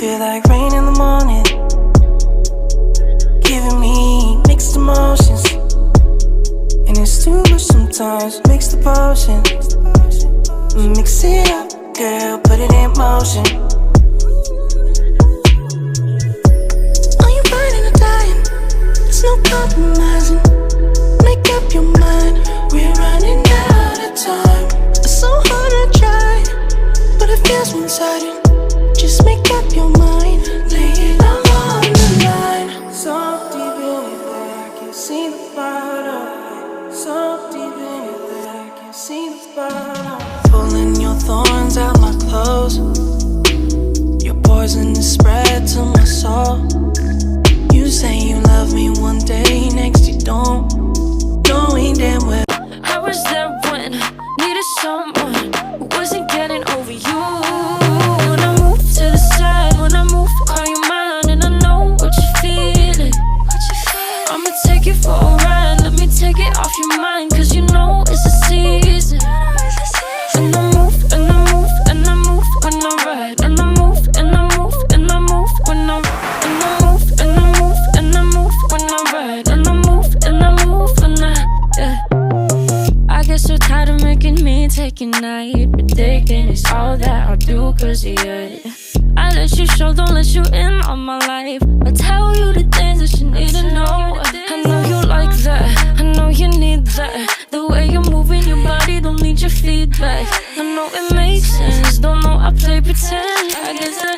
feel like rain in the morning, giving me mixed emotions, and it's too much sometimes. Mix the potion, mix it up, girl, put it in motion. Are you burning or dying? There's no compromising. Make up your mind, we're running out of time. It's so hard to try, but it feels one-sided. Just make up your mind, lay it all on the line. So deep in it that I can see the bottom. So deep in it that I can see the bottom. Pulling your thorns out my clothes. Your poison is spread to my soul. You say you love me one day, next you don't. Knowing damn well I was there when I needed someone who wasn't getting over you. When I move to the side, when I move, call you mine, and I know what you're feeling. I'ma take you for a ride, let me take it off your mind, cause you know it's a season. And I move, and I move, and I move when I ride, and I move, and I move, and I move when I move, and I move, and I move when I ride, and I move, and I move when yeah. I get so tired of making me take a night, predicting it's all that I'll do cause of you. I let you show, don't let you in on my life. I tell you the things that you need to know. I know you like that, I know you need that. The way you're moving your body, don't need your feedback. I know it makes sense, don't know I play pretend. I guess that